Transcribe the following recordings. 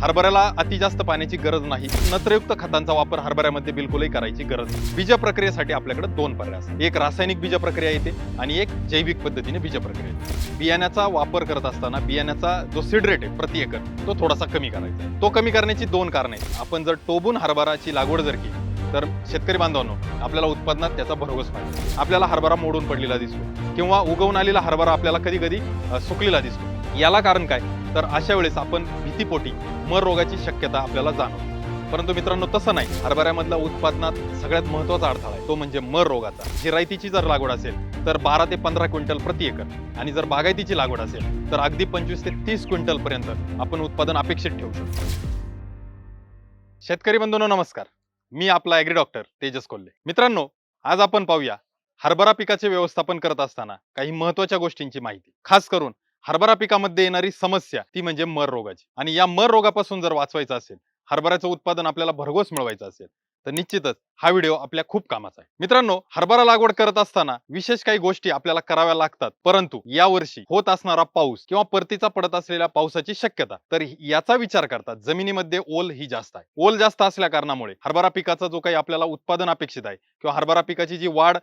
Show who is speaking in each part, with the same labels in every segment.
Speaker 1: हरभऱ्याला अति जास्त पाण्याची गरज नाही. नत्रयुक्त खतांचा वापर हरभऱ्यामध्ये बिलकुलही करायची गरज नाही. बीज प्रक्रियेसाठी आपल्याकडे दोन पर्याय असतात. एक रासायनिक बीज प्रक्रिया येते आणि एक जैविक पद्धतीने बीज प्रक्रिया येते. बियाण्याचा वापर करत असताना बियाण्याचा जो सीड रेट आहे प्रति एकर तो थोडासा कमी करायचा आहे. तो कमी करण्याची दोन कारणे आहेत. आपण जर टोबून हरभराची लागवड जर केली तर शेतकरी बांधवांनो आपल्याला उत्पादनात त्याचा भरघोस फायदा. आपल्याला हरभरा मोडून पडलेला दिसतो किंवा उगवून आलेला हरभरा आपल्याला कधी कधी सुकलेला दिसतो. याला कारण काय तर अशा वेळेस आपण भीतीपोटी मर रोगाची शक्यता आपल्याला जाणवते. परंतु मित्रांनो तसं नाही. हरभऱ्यामधला उत्पादनात सगळ्यात महत्त्वाचा अडथळा आहे तो म्हणजे मर रोगाचा. जिरायतीची जर लागवड असेल तर 12 ते 15 क्विंटल प्रति एकर आणि जर बागायतीची लागवड असेल तर अगदी 25 ते 30 क्विंटल पर्यंत आपण उत्पादन अपेक्षित ठेवू शकतो. शेतकरी बंधूंनो नमस्कार. मी आपला ॲग्री डॉक्टर तेजस कोल्हे. मित्रांनो आज आपण पाहूया हरभरा पिकाचे व्यवस्थापन करत असताना काही महत्त्वाच्या गोष्टींची माहिती. खास करून हरभरा पिकामध्ये येणारी समस्या ती म्हणजे मर रोगाची. आणि या मर रोगापासून जर वाचवायचं असेल, हरभऱ्याचं उत्पादन आपल्याला भरघोस मिळवायचं असेल तर निश्चितच हा व्हिडिओ आपल्या खूप कामाचा आहे. मित्रांनो हरभरा लागवड करत असताना विशेष काही गोष्टी आपल्याला कराव्या लागतात. परंतु यावर्षी होत असणारा पाऊस किंवा परतीचा पडत असलेल्या पावसाची शक्यता तर याचा विचार करता जमिनीमध्ये ओल ही जास्त आहे. ओल जास्त असल्या कारणामुळे हरभरा पिकाचा जो काही आपल्याला उत्पादन अपेक्षित आहे किंवा हरभरा पिकाची जी वाढ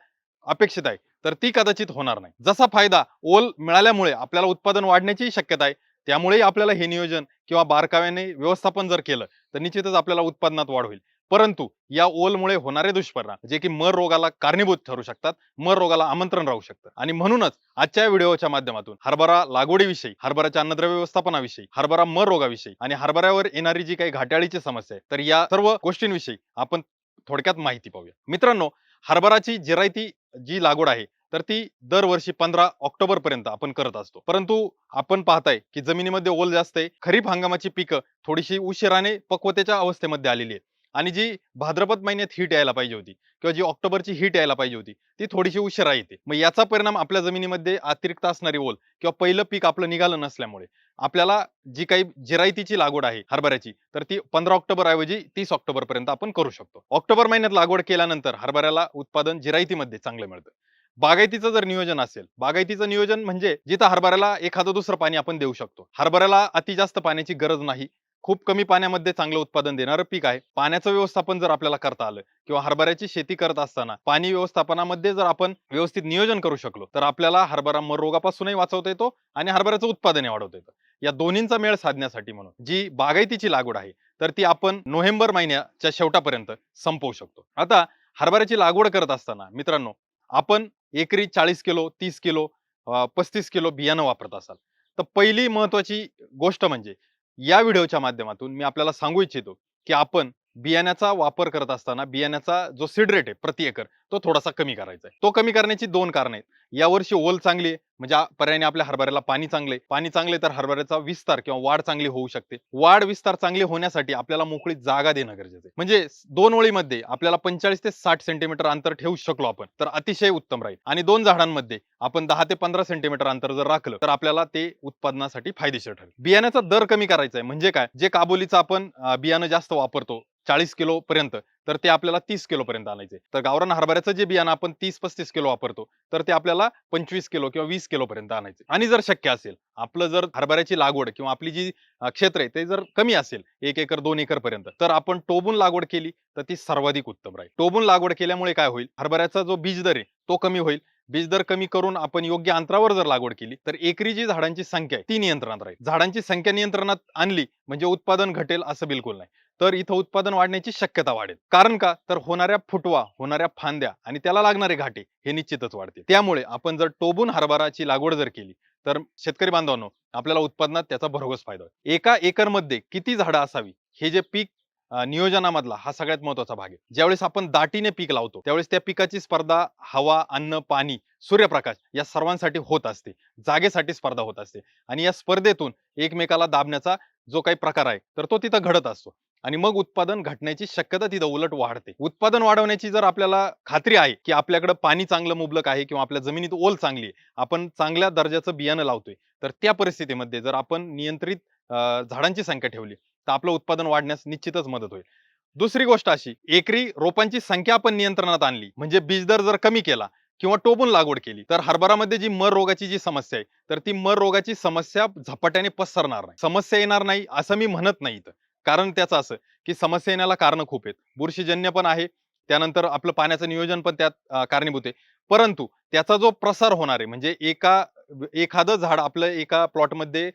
Speaker 1: अपेक्षित आहे तर ती कदाचित होणार नाही. जसा फायदा ओल मिळाल्यामुळे आपल्याला उत्पादन वाढण्याची शक्यता आहे त्यामुळे आपल्याला हे नियोजन किंवा बारकाव्याने व्यवस्थापन जर केलं तर निश्चितच आपल्याला उत्पादनात वाढ होईल. परंतु या ओलमुळे होणारे दुष्परिणाम जे की मर रोगाला कारणीभूत ठरू शकतात, मर रोगाला आमंत्रण राहू शकतं. आणि म्हणूनच आजच्या व्हिडिओच्या माध्यमातून हरभरा लागवडीविषयी, हरभऱ्याच्या अन्नद्रव्य व्यवस्थापनाविषयी, हरभरा मर रोगाविषयी आणि हरभऱ्यावर येणारी जी काही घाटाळीची समस्या आहे तर या सर्व गोष्टींविषयी आपण थोडक्यात माहिती पाहूया. मित्रांनो हरभराची जिरायती जी लागवड आहे तर ती दरवर्षी 15 ऑक्टोबर पर्यंत आपण करत असतो. परंतु आपण पाहताय की जमिनीमध्ये ओल जास्त आहे. खरीप हंगामाची पिकं थोडीशी उशिराने पक्वतेच्या अवस्थेमध्ये आलेली आहे आणि जी भाद्रपद महिन्यात हीट यायला पाहिजे होती किंवा जी ऑक्टोबरची हीट यायला पाहिजे होती ती थोडीशी उशिरा येते. मग याचा परिणाम आपल्या जमिनीमध्ये अतिरिक्त असणारी ओल किंवा पहिलं पीक आपलं निघालं नसल्यामुळे आपल्याला जी काही जिरायतीची लागवड आहे हरभऱ्याची तर ती 15 ऑक्टोबर ऐवजी 30 ऑक्टोबर पर्यंत आपण करू शकतो. ऑक्टोबर महिन्यात लागवड केल्यानंतर हरभऱ्याला उत्पादन जिरायतीमध्ये चांगलं मिळतं. बागायतीचं जर नियोजन असेल, बागायतीचं नियोजन म्हणजे जिथं हरभऱ्याला एखादं दुसरं पाणी आपण देऊ शकतो. हरभऱ्याला अति जास्त पाण्याची गरज नाही. खूप कमी पाण्यामध्ये चांगलं उत्पादन देणारं पीक आहे. पाण्याचं व्यवस्थापन जर आपल्याला करता आलं किंवा हरभऱ्याची शेती करत असताना पाणी व्यवस्थापनामध्ये जर आपण व्यवस्थित नियोजन करू शकलो तर आपल्याला हरभरा मर रोगापासूनही वाचवता येतो आणि हरभऱ्याचं उत्पादनही वाढवता येतं. या दोन्हींचा मेळ साधण्यासाठी म्हणून जी बागायतीची लागवड आहे तर ती आपण नोव्हेंबर महिन्याच्या शेवटापर्यंत संपवू शकतो. आता हरभऱ्याची लागवड करत असताना मित्रांनो आपण एकरी 40 किलो 30 किलो 35 किलो बियाणं वापरत असाल तर पहिली महत्वाची गोष्ट म्हणजे या व्हिडिओच्या माध्यमातून मी आपल्याला सांगू इच्छितो की आपण बियाण्याचा वापर करत असताना बियाण्याचा जो सीड रेट आहे प्रति एकर तो थोडासा कमी करायचा आहे. तो कमी करण्याची दोन कारणं आहेत. यावर्षी ओल चांगली आहे म्हणजे पर्यायाने आपल्या हरभऱ्याला पाणी चांगले तर हरभऱ्याचा विस्तार किंवा वाढ चांगली होऊ शकते. वाढ विस्तार चांगली होण्यासाठी आपल्याला मोकळी जागा देणं गरजेचं आहे. म्हणजे दोन ओळीमध्ये आपल्याला 45 ते 60 सेंटीमीटर अंतर ठेवू शकलो आपण तर अतिशय उत्तम राहील. आणि दोन झाडांमध्ये आपण 10 ते 15 सेंटीमीटर अंतर जर राखलं तर आपल्याला ते उत्पादनासाठी फायदेशीर ठरेल. बियाण्याचा दर कमी करायचा आहे म्हणजे काय, जे काबुलीचं आपण बियाणं जास्त वापरतो 40 किलो पर्यंत तर ते आपल्याला 30 किलो पर्यंत आणायचे. तर गावरान हरभऱ्याचं जे बियाणं आपण 30-35 किलो वापरतो तर ते आपल्याला 25 किलो किंवा 20 किलो पर्यंत आणायचे. आणि जर शक्य असेल आपलं जर हरभऱ्याची लागवड किंवा आपली जी क्षेत्र आहे ते जर कमी असेल 1 एकर 2 एकर पर्यंत तर आपण टोबून लागवड केली तर ती सर्वाधिक उत्तम राहील. टोबून लागवड केल्यामुळे काय होईल, हरभऱ्याचा जो बीज दर आहे तो कमी होईल. बीज दर कमी करून आपण योग्य अंतरावर जर लागवड केली तर एकरी जी झाडांची संख्या आहे ती नियंत्रणात राहील. झाडांची संख्या नियंत्रणात आणली म्हणजे उत्पादन घटेल असं बिलकुल नाही. तर इथं उत्पादन वाढण्याची शक्यता वाढेल. कारण का तर होणाऱ्या फुटवा, होणाऱ्या फांद्या आणि त्याला लागणारे घाटे हे निश्चितच वाढतील. त्यामुळे आपण जर टोबून हरभराची लागवड जर केली तर शेतकरी बांधवांनो आपल्याला उत्पादनात त्याचा भरघोस फायदा होईल. एका एकर मध्ये किती झाडं असावी हे जे पीक नियोजनामधला हा सगळ्यात महत्वाचा भाग आहे. ज्यावेळेस आपण दाटीने पीक लावतो त्यावेळेस त्या पिकाची स्पर्धा हवा, अन्न, पाणी, सूर्यप्रकाश या सर्वांसाठी होत असते. जागेसाठी स्पर्धा होत असते आणि या स्पर्धेतून एकमेकाला दाबण्याचा जो काही प्रकार आहे तर तो तिथं घडत असतो आणि मग उत्पादन घटण्याची शक्यता तिथं उलट वाढते. उत्पादन वाढवण्याची जर आपल्याला खात्री आहे की आपल्याकडे पाणी चांगलं मुबलक आहे किंवा आपल्या जमिनीत ओल चांगली आहे, आपण चांगल्या दर्जाचं बियाणं लावतोय तर त्या परिस्थितीमध्ये जर आपण नियंत्रित झाडांची संख्या ठेवली तर आपलं उत्पादन वाढण्यास निश्चितच मदत होईल. दुसरी गोष्ट अशी, एकरी रोपांची संख्या आपण नियंत्रणात आणली म्हणजे बीज दर जर कमी केला किंवा टोबून लागवड केली तर हरभरामध्ये जी मर रोगाची जी समस्या आहे तर ती मर रोगाची समस्या झपाट्याने पसरणार नाही. समस्या येणार नाही असं मी म्हणत नाही. कारण त्याचं असं, की समस्या येण्याला कारणं खूप आहेत. बुरशीजन्य पण आहे, त्यानंतर आपलं पाण्याचं नियोजन पण त्यात कारणीभूत आहे. परंतु त्याचा जो प्रसार होणार आहे, म्हणजे एखादं झाड आपलं एका प्लॉटमध्ये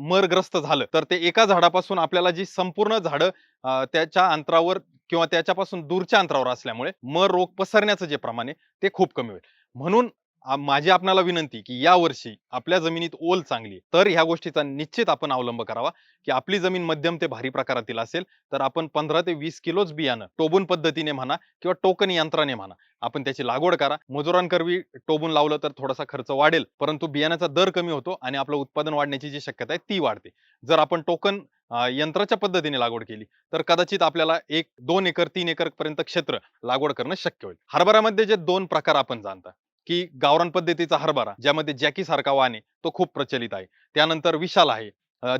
Speaker 1: मरग्रस्त झालं, तर ते एका झाडापासून आपल्याला जी संपूर्ण झाडं त्याच्या अंतरावर किंवा त्याच्यापासून दूरच्या अंतरावर असल्यामुळे मर रोग पसरण्याचं जे प्रमाण आहे, ते खूप कमी होईल. म्हणून माझी आपणाला विनंती, की यावर्षी आपल्या जमिनीत ओल चांगली आहे, तर ह्या गोष्टीचा निश्चित आपण अवलंब करावा, की आपली जमीन मध्यम ते भारी प्रकारातील असेल, तर आपण 15 ते 20 किलोच बियाणं टोबून पद्धतीने म्हणा किंवा टोकन यंत्राने म्हणा, आपण त्याची लागवड करा. मजुरांकरवी टोबून लावलं तर थोडासा खर्च वाढेल, परंतु बियाण्याचा दर कमी होतो आणि आपलं उत्पादन वाढण्याची जी शक्यता आहे ती वाढते. जर आपण टोकन यंत्राच्या पद्धतीने लागवड केली, तर कदाचित आपल्याला 1, 2 एकर, 3 एकर पर्यंत क्षेत्र लागवड करणं शक्य होईल. हरभऱ्यामध्ये जे 2 प्रकार आपण जाणता, की गावरान पद्धतीचा हरभरा, ज्यामध्ये जॅकी सारखा वाण आहे, तो खूप प्रचलित आहे. त्यानंतर विशाल आहे,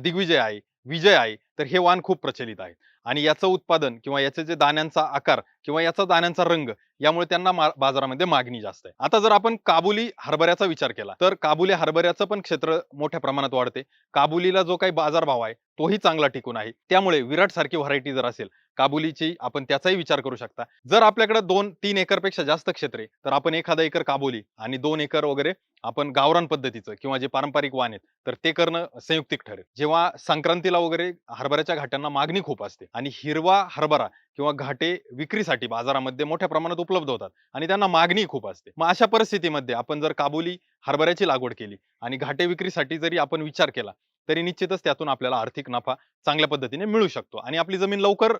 Speaker 1: दिग्विजय आहे, विजय आहे, तर हे वाण खूप प्रचलित आहे. आणि याचं उत्पादन किंवा याचे जे दाण्यांचा आकार किंवा याचा दाण्यांचा रंग, यामुळे त्यांना बाजारामध्ये मागणी जास्त आहे. आता जर आपण काबुली हरभऱ्याचा विचार केला, तर काबुली हरभऱ्याचं पण क्षेत्र मोठ्या प्रमाणात वाढते. काबुलीला जो काही बाजारभाव आहे, तोही चांगला टिकून आहे. त्यामुळे विराट सारखी व्हरायटी जर असेल काबुलीची, आपण त्याचाही विचार करू शकता. जर आपल्याकडे 2-3 एकरपेक्षा जास्त क्षेत्र आहे, तर आपण एखादा एकर काबुली आणि 2 एकर वगैरे आपण गावरान पद्धतीचं किंवा जे पारंपरिक वाण आहेत, तर ते करणं संयुक्तिक ठरेल. जेव्हा संक्रांतीला वगैरे हरभऱ्याच्या घाट्यांना मागणी खूप असते आणि हिरवा हरभरा किंवा घाटे विक्रीसाठी बाजारामध्ये मोठ्या प्रमाणात उपलब्ध होतात आणि त्यांना मागणी खूप असते. मग अशा परिस्थितीमध्ये आपण जर काबुली हरभऱ्याची लागवड केली आणि घाटे विक्रीसाठी जरी आपण विचार केला, तरी निश्चितच त्यातून आपल्याला आर्थिक नफा चांगल्या पद्धतीने मिळू शकतो आणि आपली जमीन लवकर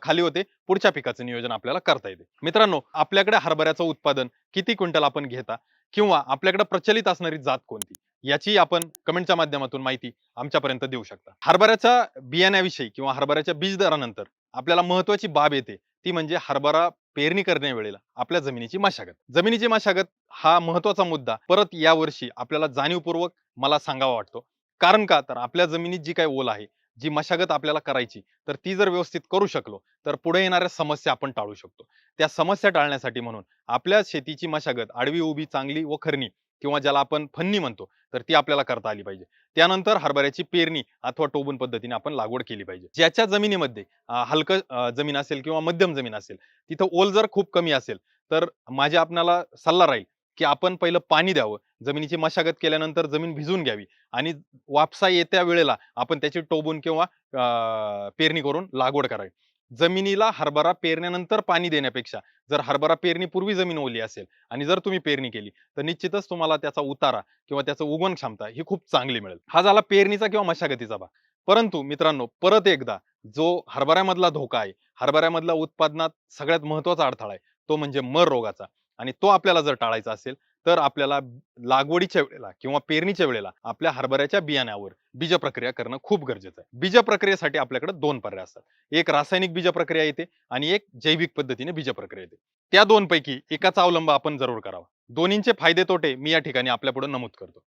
Speaker 1: खाली होते. पुढच्या पिकाचं नियोजन आपल्याला करता येते. मित्रांनो, आपल्याकडे हरभऱ्याचं उत्पादन किती क्विंटल आपण घेता किंवा आपल्याकडे प्रचलित असणारी जात कोणती, याची आपण कमेंटच्या माध्यमातून माहिती आमच्यापर्यंत देऊ शकता. हरभऱ्याच्या बियाण्याविषयी किंवा हरभऱ्याच्या बीज दरानंतर आपल्याला महत्वाची बाब येते, ती म्हणजे हरभरा पेरणी करण्यावेळेला आपल्या जमिनीची मशागत. जमिनीची मशागत हा महत्वाचा मुद्दा परत यावर्षी आपल्याला जाणीवपूर्वक मला सांगावा वाटतो. कारण का, तर आपल्या जमिनीत जी काही ओल आहे, जी मशागत आपल्याला करायची, तर ती जर व्यवस्थित करू शकलो, तर पुढे येणाऱ्या समस्या आपण टाळू शकतो. त्या समस्या टाळण्यासाठी म्हणून आपल्या शेतीची मशागत आडवी, उभी, चांगली व खरणी किंवा ज्याला आपण फन्नी म्हणतो, तर ती आपल्याला करता आली पाहिजे. त्यानंतर हरभऱ्याची पेरणी अथवा टोबून पद्धतीने आपण लागवड केली पाहिजे. ज्याच्या जमिनीमध्ये हलकं जमीन असेल किंवा मध्यम जमीन असेल, तिथं ओल जर खूप कमी असेल, तर माझ्या आपणाला सल्ला राहील, की आपण पहिलं पाणी द्यावं. जमिनीची मशागत केल्यानंतर जमीन भिजवून घ्यावी आणि वापसा येत्या वेळेला आपण त्याची टोबून किंवा पेरणी करून लागवड करावी. जमिनीला हरभरा पेरण्यानंतर पाणी देण्यापेक्षा जर हरभरा पेरणीपूर्वी जमीन ओली असेल आणि जर तुम्ही पेरणी केली, तर निश्चितच तुम्हाला त्याचा उतारा किंवा त्याचं उगवण क्षमता ही खूप चांगली मिळेल. हा झाला पेरणीचा किंवा मशागतीचा भाग. परंतु मित्रांनो, परत एकदा जो हरभऱ्यामधला धोका आहे, हरभऱ्यामधला उत्पादनात सगळ्यात महत्त्वाचा अडथळा आहे, तो म्हणजे मर रोगाचा. आणि तो आपल्याला जर टाळायचा असेल, तर आपल्याला लागवडीच्या वेळेला किंवा पेरणीच्या वेळेला आपल्या हरभऱ्याच्या बियाण्यावर बीजप्रक्रिया करणं खूप गरजेचं आहे. बीजप्रक्रियेसाठी आपल्याकडे 2 पर्याय असतात. एक रासायनिक बीजप्रक्रिया येते आणि एक जैविक पद्धतीने बीजप्रक्रिया येते. त्या 2 पैकी एकाचा अवलंब आपण जरूर करावा. दोन्हींचे फायदे तोटे मी या ठिकाणी आपल्यापुढे नमूद करतो.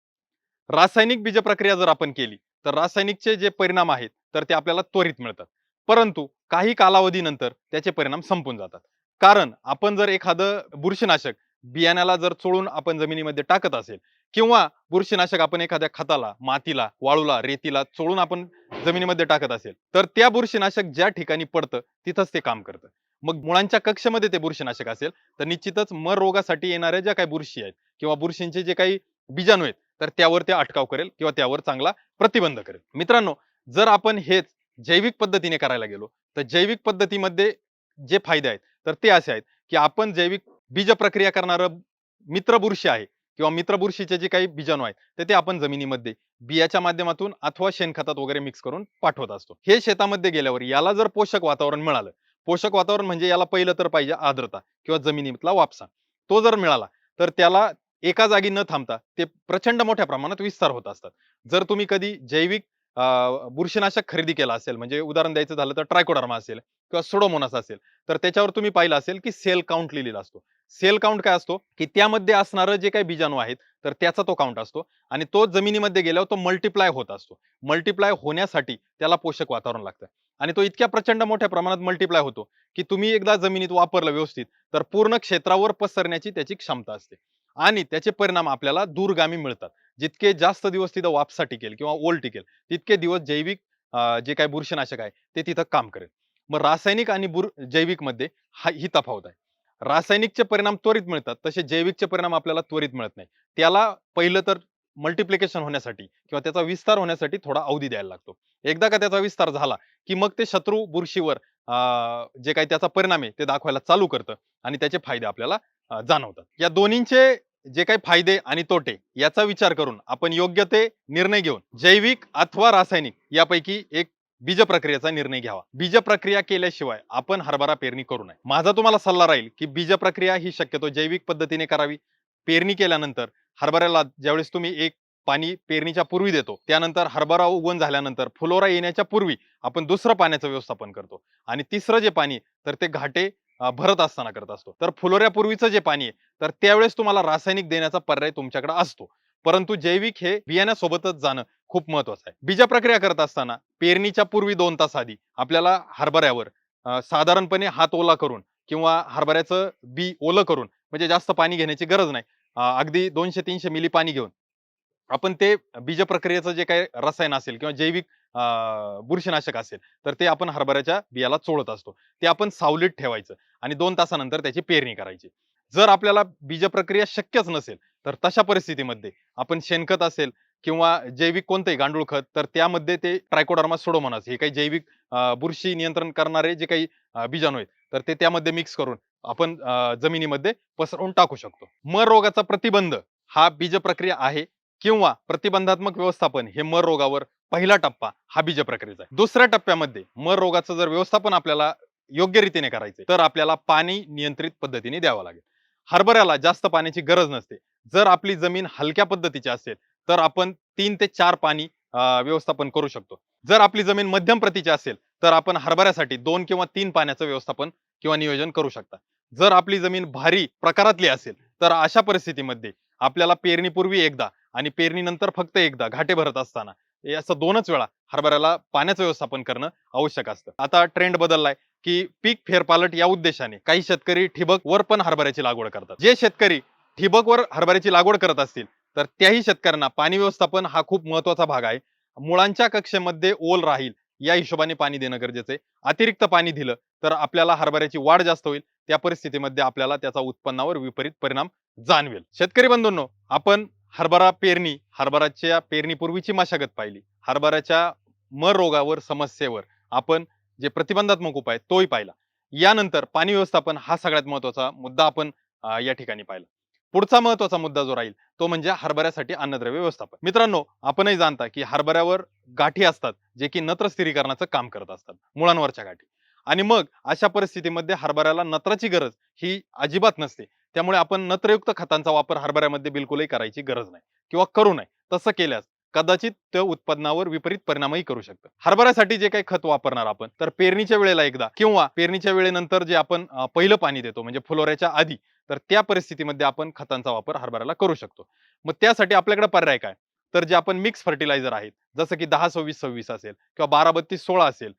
Speaker 1: रासायनिक बीजप्रक्रिया जर आपण केली, तर रासायनिकचे जे परिणाम आहेत, तर ते आपल्याला त्वरित मिळतात. परंतु काही कालावधीनंतर त्याचे परिणाम संपून जातात. कारण आपण जर एखादं बुरशीनाशक बियाण्याला जर चोळून आपण जमिनीमध्ये टाकत असेल किंवा बुरशीनाशक आपण एखाद्या खताला, मातीला, वाळूला, रेतीला चोळून आपण जमिनीमध्ये टाकत असेल, तर त्या बुरशीनाशक ज्या ठिकाणी पडतं, तिथंच ते काम करतं. मग मुळांच्या कक्षामध्ये ते बुरशीनाशक असेल, तर निश्चितच मर रोगासाठी येणाऱ्या ज्या काही बुरशी आहेत किंवा बुरशींचे जे काही बीजाणू आहेत, तर त्यावर ते अटकाव करेल किंवा त्यावर चांगला प्रतिबंध करेल. मित्रांनो, जर आपण हेच जैविक पद्धतीने करायला गेलो, तर जैविक पद्धतीमध्ये जे फायदे आहेत, तर ते असे आहेत, की आपण जैविक बीज प्रक्रिया करणारं मित्र बुरशी आहे किंवा मित्र बुरशीचे जे काही बीजाणू आहेत, तर ते आपण जमिनीमध्ये बियाच्या माध्यमातून अथवा शेणखतात वगैरे मिक्स करून पाठवत असतो. हे शेतामध्ये गेल्यावर याला जर पोषक वातावरण मिळालं, पोषक वातावरण म्हणजे याला पहिलं तर पाहिजे आर्द्रता किंवा जमिनीतला वापसा. तो जर मिळाला, तर त्याला एका जागी न थांबता ते प्रचंड मोठ्या प्रमाणात विस्तार होत असतात. जर तुम्ही कधी जैविक बुरशीनाशक खरेदी केला असेल, म्हणजे उदाहरण द्यायचं झालं तर ट्रायकोडर्मा असेल किंवा सुडोमोनास असेल, तर त्याच्यावर तुम्ही पाहिलं असेल की सेल काउंट लिहिलेला असतो. सेल काउंट काय असतो, की त्यामध्ये असणारं जे काही बीजाणू आहेत, तर त्याचा तो काउंट असतो आणि तो जमिनीमध्ये गेल्यावर तो मल्टिप्लाय होत असतो. मल्टिप्लाय होण्यासाठी त्याला पोषक वातावरण लागतं आणि तो इतक्या प्रचंड मोठ्या प्रमाणात मल्टिप्लाय होतो, की तुम्ही एकदा जमिनीत वापरलं व्यवस्थित, तर पूर्ण क्षेत्रावर पसरण्याची त्याची क्षमता असते आणि त्याचे परिणाम आपल्याला दूरगामी मिळतात. जितके जास्त दिवस तिथं वापसा टिकेल किंवा ओल टिकेल, तितके दिवस जैविक जे काही बुरशीनाशक आहे ते तिथं काम करेल. मग रासायनिक आणि जैविक मध्ये ही तफावत आहे. रासायनिकचे परिणाम त्वरित मिळतात, तसे जैविकचे परिणाम आपल्याला त्वरित मिळत नाही. त्याला पहिलं तर मल्टिप्लिकेशन होण्यासाठी किंवा त्याचा विस्तार होण्यासाठी थोडा अवधी द्यायला लागतो. एकदा का त्याचा विस्तार झाला की मग ते शत्रू बुरशीवर जे काही त्याचा परिणाम आहे ते दाखवायला चालू करतं आणि त्याचे फायदे आपल्याला जाणवतात. या दोन्हींचे जे काही फायदे आणि तोटे याचा विचार करून आपण योग्य ते निर्णय घेऊन जैविक अथवा रासायनिक यापैकी एक बीज प्रक्रियेचा निर्णय घ्यावा. बीज प्रक्रिया केल्याशिवाय आपण हरभरा पेरणी करू नये. माझा तुम्हाला सल्ला राहील की बीज प्रक्रिया ही शक्यतो जैविक पद्धतीने करावी. पेरणी केल्यानंतर हरभऱ्याला ज्यावेळेस तुम्ही एक पाणी पेरणीच्या पूर्वी देतो, त्यानंतर हरभरा उगवून झाल्यानंतर फुलोरा येण्याच्या पूर्वी आपण दुसरं पाण्याचं व्यवस्थापन करतो आणि तिसरं जे पाणी तर ते घाटे भरत असताना करत असतो. तर फुलोऱ्यापूर्वीचं जे पाणी आहे तर त्यावेळेस तुम्हाला रासायनिक देण्याचा पर्याय तुमच्याकडे असतो. परंतु जैविक हे बियाण्यासोबतच जाणं खूप महत्वाचं आहे. बीज प्रक्रिया करत असताना पेरणीच्या पूर्वी 2 तास आधी आपल्याला हरभऱ्यावर साधारणपणे हात ओला करून किंवा हरभऱ्याचं बी ओलं करून, म्हणजे जास्त पाणी घेण्याची गरज नाही. अगदी 200-300 मिली पाणी घेऊन आपण ते बीज प्रक्रियेचं जे काही रसायन असेल किंवा जैविक बुरशीनाशक असेल तर ते आपण हरभऱ्याच्या बियाला चोळत असतो. ते आपण सावलीत ठेवायचं आणि 2 तासानंतर त्याची पेरणी करायची. जर आपल्याला बीज प्रक्रिया शक्यच नसेल तर तशा परिस्थितीमध्ये आपण शेणखत असेल किंवा जैविक कोणतंही गांडूळ खत तर त्यामध्ये ते ट्रायकोडर्मा सुडोमोनास हे काही जैविक बुरशी नियंत्रण करणारे जे काही बीजाणू आहेत तर ते त्यामध्ये मिक्स करून आपण जमिनीमध्ये पसरवून टाकू शकतो. मर रोगाचा प्रतिबंध हा बीज प्रक्रिया आहे किंवा प्रतिबंधात्मक व्यवस्थापन हे मर रोगावर पहिला टप्पा हा बीज प्रक्रियेचा आहे. दुसऱ्या टप्प्यामध्ये मर रोगाचं जर व्यवस्थापन आपल्याला योग्य रीतीने करायचंय तर आपल्याला पाणी नियंत्रित पद्धतीने द्यावं लागेल. हरभऱ्याला जास्त पाण्याची गरज नसते. जर आपली जमीन हलक्या पद्धतीची असेल तर आपण 3 ते 4 पाणी व्यवस्थापन करू शकतो. जर आपली जमीन मध्यम प्रतीची असेल तर आपण हरभऱ्यासाठी 2 किंवा 3 पाण्याचं व्यवस्थापन किंवा नियोजन करू शकता. जर आपली जमीन भारी प्रकारातली असेल तर अशा परिस्थितीमध्ये आपल्याला पेरणीपूर्वी एकदा आणि पेरणीनंतर फक्त एकदा घाटे भरत असताना हे असं 2च वेळा हरभऱ्याला पाण्याचं व्यवस्थापन करणं आवश्यक असतं. आता ट्रेंड बदललाय की पीक फेरपालट या उद्देशाने काही शेतकरी ठिबक वर पण हरभऱ्याची लागवड करतात. जे शेतकरी ठिबकवर हरभऱ्याची लागवड करत असतील तर त्याही शेतकऱ्यांना पाणी व्यवस्थापन हा खूप महत्वाचा भाग आहे. मुळांच्या कक्षेमध्ये ओल राहील या हिशोबाने पाणी देणं गरजेचं आहे. अतिरिक्त पाणी दिलं तर आपल्याला हरभऱ्याची वाढ जास्त होईल. त्या परिस्थितीमध्ये आपल्याला त्याचा उत्पन्नावर विपरीत परिणाम जाणवेल. शेतकरी बंधूंनो, आपण हरभराच्या पेरणीपूर्वीची मशागत पाहिली. हरभऱ्याच्या मर रोगावर समस्येवर आपण जे प्रतिबंधात्मक उपाय तोही पाहिला. यानंतर पाणी व्यवस्थापन हा सगळ्यात महत्वाचा मुद्दा आपण या ठिकाणी पाहिला. पुढचा महत्वाचा मुद्दा जो राहील तो म्हणजे हरभऱ्यासाठी अन्नद्रव्य व्यवस्थापन. मित्रांनो, आपणही जाणता की हरभऱ्यावर गाठी असतात जे की नत्र स्थिरीकरणाचं काम करत असतात, मुळांवरच्या गाठी. आणि मग अशा परिस्थितीमध्ये हरभऱ्याला नत्राची गरज ही अजिबात नसते. त्यामुळे आपण नत्रयुक्त खतांचा वापर हरभऱ्यामध्ये बिलकुलही करायची गरज नाही किंवा करू नये. तसं केल्यास कदाचित ते उत्पादनावर विपरीत परिणामही करू शकतं. हरभऱ्यासाठी जे काही खत वापरणार आपण तर पेरणीच्या वेळेला एकदा किंवा पेरणीच्या वेळेनंतर जे आपण पहिलं पाणी देतो म्हणजे फुलोऱ्याच्या आधी, तर त्या परिस्थितीमध्ये आपण खतांचा वापर हरभऱ्याला करू शकतो. मग त्यासाठी आपल्याकडे पर्याय काय? तर जे आपण मिक्स फर्टिलायझर आहेत जसं की 10-26-26 असेल किंवा 12-32-16 असेल,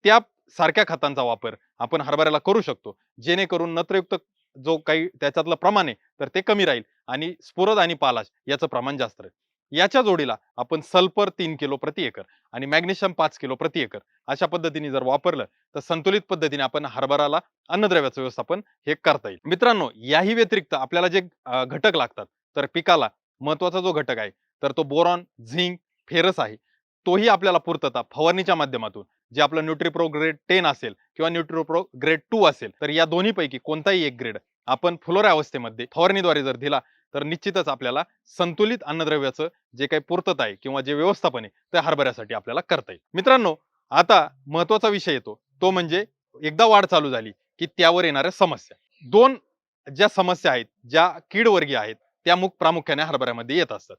Speaker 1: त्या सारख्या खतांचा वापर आपण हरभऱ्याला करू शकतो. जेणेकरून नत्रयुक्त जो काही त्याच्यातलं प्रमाण आहे तर ते कमी राहील आणि स्फुरद आणि पालाश याचं प्रमाण जास्त राहील. याच्या जोडीला आपण सल्फर 3 किलो प्रति एकर आणि मॅग्नेशियम 5 किलो प्रति एकर अशा पद्धतीने जर वापरलं तर संतुलित पद्धतीने आपण हरभराला अन्नद्रव्याचं व्यवस्थापन हे करता येईल. मित्रांनो, याही व्यतिरिक्त आपल्याला जे घटक लागतात तर पिकाला महत्वाचा जो घटक आहे तर तो बोरॉन, झिंक, फेरस आहे. तोही आपल्याला पूर्तता फवारणीच्या माध्यमातून जे आपलं न्यूट्रिप्रो ग्रेड 10 असेल किंवा न्यूट्रिप्रो ग्रेड 2 असेल तर या दोन्हीपैकी कोणताही एक ग्रेड आपण फुलोऱ्या अवस्थेमध्ये फवारणीद्वारे जर दिला तर निश्चितच आपल्याला संतुलित अन्नद्रव्याचं जे काही पूर्तता आहे किंवा जे व्यवस्थापन आहे ते हरभऱ्यासाठी आपल्याला करता येईल. मित्रांनो, आता महत्वाचा विषय येतो तो म्हणजे एकदा वाढ चालू झाली की त्यावर येणाऱ्या समस्या. 2 ज्या समस्या आहेत, ज्या कीडवर्गीय आहेत त्या प्रामुख्याने हरभऱ्यामध्ये येत असतात.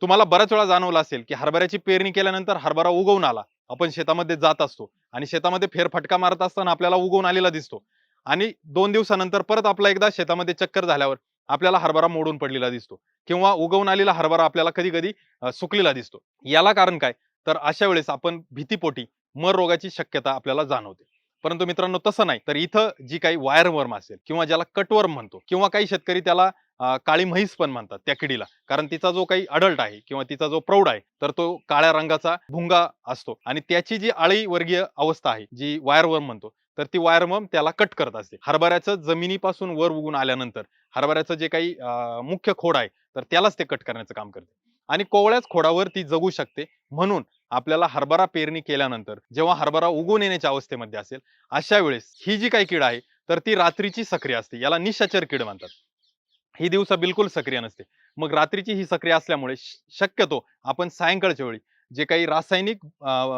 Speaker 1: तुम्हाला बऱ्याच वेळा जाणवलं असेल की हरभऱ्याची पेरणी केल्यानंतर हरभरा उगवून आला, आपण शेतामध्ये जात असतो आणि शेतामध्ये फेरफटका मारत असताना आपल्याला उगवून आलेला दिसतो आणि 2 दिवसानंतर परत आपला एकदा शेतामध्ये चक्कर झाल्यावर आपल्याला हरभरा मोडून पडलेला दिसतो किंवा उगवून आलेला हरभरा आपल्याला कधी कधी सुकलेला दिसतो. याला कारण काय? तर अशा वेळेस आपण भीतीपोटी मर रोगाची शक्यता आपल्याला जाणवते. परंतु मित्रांनो, तसं नाही. तर इथं जी काही वायरवर्म असेल किंवा ज्याला कटवर्म म्हणतो किंवा काही शेतकरी त्याला काळी म्हैस पण म्हणतात त्या किडीला, कारण तिचा जो काही अडल्ट आहे किंवा तिचा जो प्रौढ आहे तर तो काळ्या रंगाचा भुंगा असतो आणि त्याची जी आळी वर्गीय अवस्था आहे जी वायरवर्म म्हणतो, तर ती वायरवर्म त्याला कट करत असते. हरभऱ्याचं जमिनीपासून वर उगून आल्यानंतर हरभऱ्याचं जे काही मुख्य खोड आहे तर त्यालाच ते कट करण्याचं काम करते आणि कोवळ्याच खोडावर ती जगू शकते. म्हणून आपल्याला हरभरा पेरणी केल्यानंतर जेव्हा हरभरा उगवून येण्याच्या अवस्थेमध्ये असेल अशा वेळेस ही जी काही कीड आहे तर ती रात्रीची सक्रिय असते. याला निशाचर कीड म्हणतात. ही दिवसा बिलकुल सक्रिय नसते. मग रात्रीची ही सक्रिय असल्यामुळे शक्यतो आपण सायंकाळच्या वेळी जे काही रासायनिक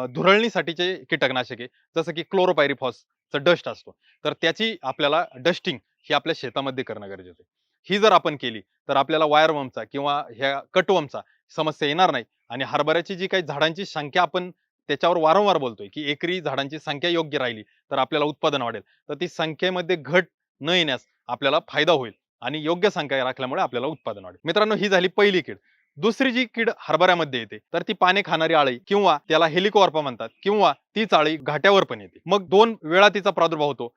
Speaker 1: धुरळणीसाठीचे कीटकनाशके जसं की क्लोरोपायरिफॉसचा डस्ट असतो, तर त्याची आपल्याला डस्टिंग ही आपल्या शेतामध्ये करणं गरजेचं आहे. ही जर आपण केली तर आपल्याला वायरवर्मचा किंवा ह्या कटवर्मचा समस्या येणार नाही आणि हरभऱ्याची जी काही झाडांची संख्या आपण त्याच्यावर वारंवार बोलतोय, की एकरी झाडांची संख्या योग्य राहिली तर आपल्याला उत्पादन वाढेल. तर ती संख्येमध्ये घट न येण्यास आपल्याला फायदा होईल आणि योग्य संख्या राखल्यामुळे आपल्याला उत्पादन वाढेल. मित्रांनो, ही झाली पहिली कीड. दुसरी जी कीड हरभऱ्यामध्ये येते तर ती पाने खाणारी अळी किंवा त्याला हेलिकोवर्पा म्हणतात किंवा तीच अळी घाट्यावर पण येते. मग दोन वेळा तिचा प्रादुर्भाव होतो.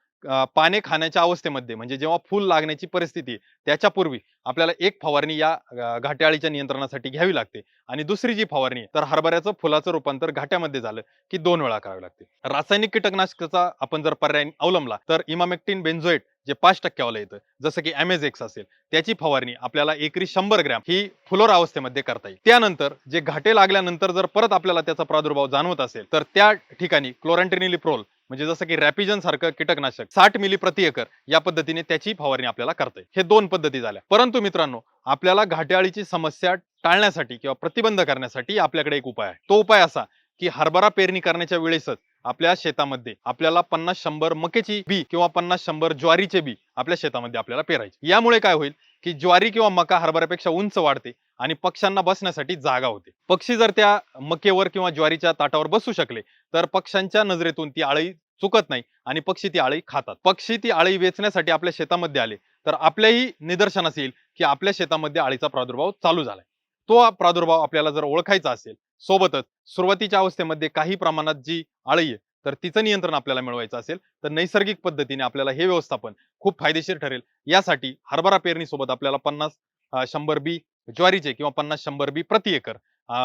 Speaker 1: पाने खाण्याच्या अवस्थेमध्ये म्हणजे जेव्हा फूल लागण्याची परिस्थिती आहे, त्याच्यापूर्वी आपल्याला एक फवारणी या घाटे अळीच्या नियंत्रणासाठी घ्यावी लागते आणि दुसरी जी फवारणी आहे, तर हरभऱ्याचं फुलाचं रूपांतर घाट्यामध्ये झालं की 2 वेळा करावी लागते. रासायनिक कीटकनाशकाचा आपण जर पर्याय अवलंबला तर इमामेक्टिन बेन्झोएट जे 5% वालं येतं, जसं की ॲमेझेक्स असेल, त्याची फवारणी आपल्याला एकरी 100 ग्रॅम ही फुलोर अवस्थेमध्ये करता येईल. त्यानंतर जे घाटे लागल्यानंतर जर परत आपल्याला त्याचा प्रादुर्भाव जाणवत असेल तर त्या ठिकाणी क्लोरॅन्ट्रिनिलिप्रोल म्हणजे जसं की रॅपिजन सारखं कीटकनाशक 60 मिली प्रति एकर या पद्धतीने त्याची फवारणी आपल्याला करता येईल. हे 2 पद्धती झाल्या. परंतु मित्रांनो, आपल्याला घाटे समस्या टाळण्यासाठी किंवा प्रतिबंध करण्यासाठी आपल्याकडे एक उपाय आहे. तो उपाय असा की हरभरा पेरणी करण्याच्या वेळेसच आपल्या शेतामध्ये आपल्याला 50-100 मकेची बी किंवा 50-100 ज्वारीचे बी आपल्या शेतामध्ये आपल्याला पेरायचे. यामुळे काय होईल की ज्वारी किंवा मका हरभऱ्यापेक्षा उंच वाढते आणि पक्ष्यांना बसण्यासाठी जागा होते. पक्षी जर त्या मकेवर किंवा ज्वारीच्या ताटावर बसू शकले तर पक्ष्यांच्या नजरेतून ती आळी चुकत नाही आणि पक्षी ती आळी खातात. पक्षी ती आळी वेचण्यासाठी आपल्या शेतामध्ये आले तर आपल्याही निदर्शनास येईल की आपल्या शेतामध्ये आळीचा प्रादुर्भाव चालू झालाय. तो प्रादुर्भाव आपल्याला जर ओळखायचा असेल, सोबतच सुरुवातीच्या अवस्थेमध्ये काही प्रमाणात जी आळी आहे तर तिचं नियंत्रण आपल्याला मिळवायचं असेल तर नैसर्गिक पद्धतीने आपल्याला हे व्यवस्थापन खूप फायदेशीर ठरेल. यासाठी हरभरा पेरणी सोबत आपल्याला 50-100 बी ज्वारीचे किंवा 50-100 बी प्रति एकर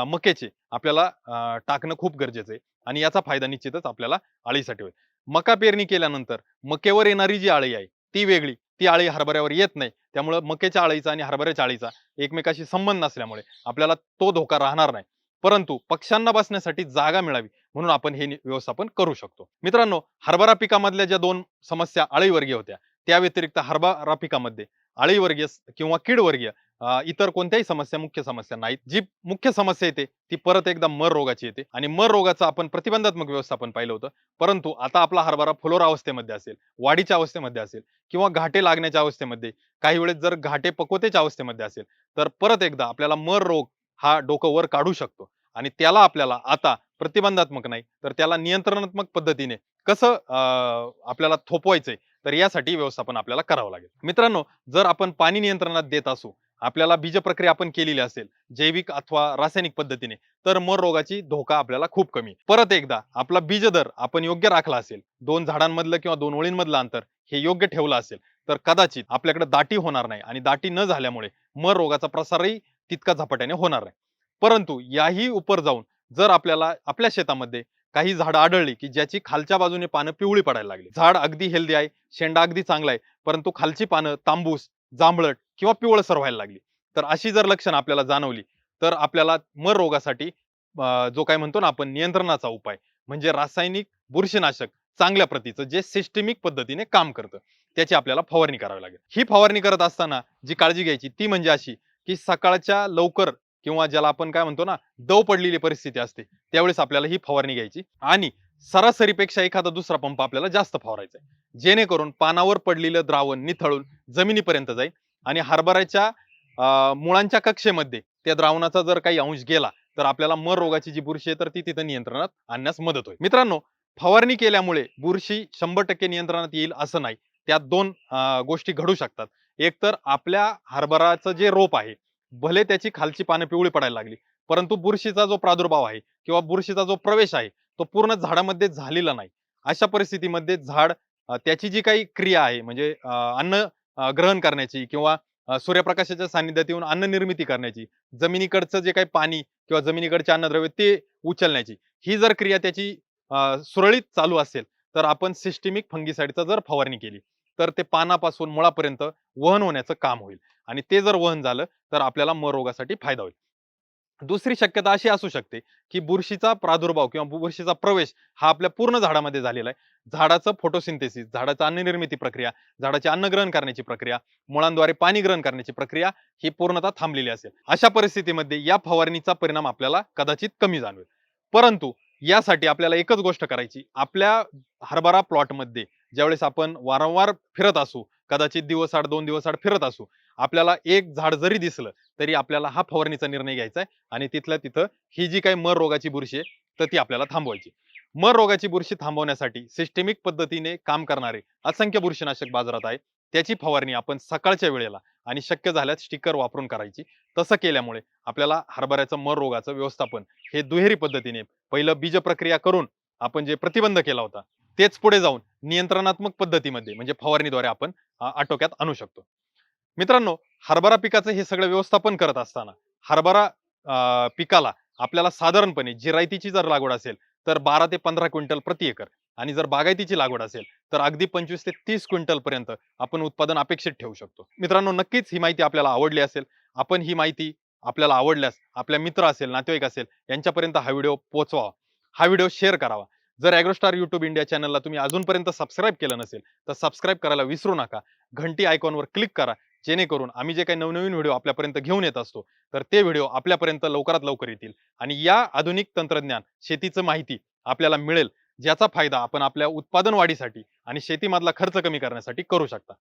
Speaker 1: मक्याचे आपल्याला टाकणं खूप गरजेचं आहे आणि याचा फायदा निश्चितच आपल्याला आळीसाठी होईल. मका पेरणी केल्यानंतर मकेवर येणारी जी आळी आहे ती वेगळी, ती आळी हरभऱ्यावर येत नाही. त्यामुळे मक्याच्या आळीचा आणि हरभऱ्याच्या आळीचा एकमेकाशी संबंध नसल्यामुळे आपल्याला तो धोका राहणार नाही. परंतु पक्ष्यांना बसण्यासाठी जागा मिळावी म्हणून आपण हे व्यवस्थापन करू शकतो. मित्रांनो, हरभरा पिकामधल्या ज्या 2 समस्या अळीवर्गीय होत्या, त्या व्यतिरिक्त हरभरा पिकामध्ये अळीवर्गीय किंवा कीडवर्गीय इतर कोणत्याही समस्या मुख्य समस्या नाहीत. जी मुख्य समस्या येते ती परत एकदा मर रोगाची येते आणि मर रोगाचं आपण प्रतिबंधात्मक व्यवस्थापन पाहिलं होतं. परंतु आता आपला हरभरा फुलोरा अवस्थेमध्ये असेल, वाढीच्या अवस्थेमध्ये असेल किंवा घाटे लागण्याच्या अवस्थेमध्ये, काही वेळेस जर घाटे पक्वतेच्या अवस्थेमध्ये असेल, तर परत एकदा आपल्याला मर रोग हा डोकं वर काढू शकतो आणि त्याला आपल्याला आता प्रतिबंधात्मक नाही तर त्याला नियंत्रणात्मक पद्धतीने कसं आपल्याला थोपवायचंय तर यासाठी व्यवस्थापन आपल्याला करावं लागेल. मित्रांनो, जर आपण पाणी नियंत्रणात देत असू, आपल्याला बीज प्रक्रिया आपण केलेली असेल जैविक अथवा रासायनिक पद्धतीने, तर मर रोगाची धोका आपल्याला खूप कमी. परत एकदा आपला बीज दर आपण योग्य राखला असेल, 2 झाडांमधलं किंवा 2 ओळींमधलं अंतर हे योग्य ठेवलं असेल तर कदाचित आपल्याकडे दाटी होणार नाही आणि दाटी न झाल्यामुळे मर रोगाचा प्रसारही तितका झपाट्याने होणार नाही. परंतु याही उपर जाऊन जर आपल्याला आपल्या शेतामध्ये काही झाडं आढळली की ज्याची खालच्या बाजूने पानं पिवळी पडायला लागली, झाड अगदी हेल्दी आहे, शेंडा अगदी चांगला आहे, परंतु खालची पानं तांबूस, जांभळट किंवा पिवळसर व्हायला लागली, तर अशी जर लक्षणं आपल्याला जाणवली तर आपल्याला मर रोगासाठी जो काय म्हणतो ना आपण नियंत्रणाचा उपाय म्हणजे रासायनिक बुरशीनाशक चांगल्या प्रतीचं जे सिस्टमिक पद्धतीने काम करतं त्याची आपल्याला फवारणी करावी लागेल. ही फवारणी करत असताना जी काळजी घ्यायची ती म्हणजे अशी की सकाळच्या लवकर किंवा ज्याला आपण काय म्हणतो ना दव पडलेली परिस्थिती असते त्यावेळेस आपल्याला ही फवारणी घ्यायची आणि सरासरीपेक्षा एखादा दुसरा पंप आपल्याला जास्त फवारायचा आहे, जेणेकरून पानावर पडलेलं द्रावण निथळून जमिनीपर्यंत जाईल आणि हरभऱ्याच्या मुळांच्या कक्षेमध्ये त्या द्रावणाचा जर काही अंश गेला तर आपल्याला मर रोगाची जी बुरशी आहे तर ती तिथं नियंत्रणात आणण्यास मदत होईल. मित्रांनो, फवारणी केल्यामुळे बुरशी 100% नियंत्रणात येईल असं नाही. त्यात 2 गोष्टी घडू शकतात. एक तर आपल्या हरभराचं जे रोप आहे, भले त्याची खालची पानं पिवळी पडायला लागली, परंतु बुरशीचा जो प्रादुर्भाव आहे किंवा बुरशीचा जो प्रवेश आहे, तो पूर्ण झाडामध्ये झालेला नाही. अशा परिस्थितीमध्ये झाड त्याची जी काही क्रिया आहे म्हणजे अन्न ग्रहण करण्याची किंवा सूर्यप्रकाशाच्या सानिध्यात येऊन अन्न निर्मिती करण्याची, जमिनीकडचं जे काही पाणी किंवा जमिनीकडचे अन्नद्रव्य ते उचलण्याची, ही जर क्रिया त्याची सुरळीत चालू असेल, तर आपण सिस्टेमिक फंगिसाइडचा जर फवारणी केली, तर ते पानापासून मुळापर्यंत वहन होण्याचं काम होईल आणि ते जर वहन झालं, तर आपल्याला म रोगासाठी फायदा होईल. दुसरी शक्यता अशी असू शकते, की बुरशीचा प्रादुर्भाव किंवा बुरशीचा प्रवेश हा आपल्या पूर्ण झाडामध्ये झालेला आहे. झाडाचं फोटोसिंथेसिस, झाडाचं अन्ननिर्मिती प्रक्रिया, झाडाचे अन्न ग्रहण करण्याची प्रक्रिया, मुळांद्वारे पाणी ग्रहण करण्याची प्रक्रिया ही पूर्णतः थांबलेली असेल. अशा परिस्थितीमध्ये या फवारणीचा परिणाम आपल्याला कदाचित कमी जाणवेल. परंतु यासाठी आपल्याला एकच गोष्ट करायची, आपल्या हरभरा प्लॉटमध्ये ज्यावेळेस आपण वारंवार फिरत असू, कदाचित दिवसाआड 2 दिवसाआड फिरत असू, आपल्याला एक झाड जरी दिसलं, तरी आपल्याला हा फवारणीचा निर्णय घ्यायचा आहे आणि तिथल्या तिथं ही जी काही मर रोगाची बुरशी आहे, तर ती आपल्याला थांबवायची. मर रोगाची बुरशी थांबवण्यासाठी सिस्टेमिक पद्धतीने काम करणारे असंख्य बुरशीनाशक बाजारात आहे. त्याची फवारणी आपण सकाळच्या वेळेला आणि शक्य झाल्यास स्टिकर वापरून करायची. तसं केल्यामुळे आपल्याला हरभऱ्याचं मर रोगाचं व्यवस्थापन हे दुहेरी पद्धतीने पहिलं बीज प्रक्रिया करून आपण जे प्रतिबंध केला होता, तेच पुढे जाऊन नियंत्रणात्मक पद्धतीमध्ये म्हणजे फवारणीद्वारे आपण आटोक्यात आणू शकतो. मित्रांनो, हरभरा पिकाचं हे सगळं व्यवस्थापन करत असताना हरभरा पिकाला आपल्याला साधारणपणे जिरायतीची जर लागवड असेल, तर 12 ते 15 क्विंटल प्रति एकर आणि जर बागायतीची लागवड असेल, तर अगदी 25 ते 30 क्विंटल पर्यंत आपण उत्पादन अपेक्षित ठेवू शकतो. मित्रांनो, नक्कीच ही माहिती आपल्याला आवडली असेल. आपण ही माहिती आपल्याला आवडल्यास आपल्या मित्र असेल, नातेवाईक असेल यांच्यापर्यंत हा व्हिडिओ पोहोचवावा. हा व्हिडिओ शेअर करावा. जर ॲग्रोस्टार YouTube इंडिया चॅनलला तुम्ही अजूनपर्यंत सबस्क्राईब केलं नसेल, तर सबस्क्राईब करायला विसरू नका. घंटी आयकॉनवर क्लिक करा. जेणेकरून आम्ही जे काही नवनवीन व्हिडिओ आपल्यापर्यंत घेऊन येत असतो, तर ते व्हिडिओ आपल्यापर्यंत लवकरात लवकर येतील आणि या आधुनिक तंत्रज्ञान, शेतीचं माहिती आपल्याला मिळेल, ज्याचा फायदा आपण आपल्या उत्पादन वाढीसाठी आणि शेतीमधला खर्च कमी करण्यासाठी करू शकता.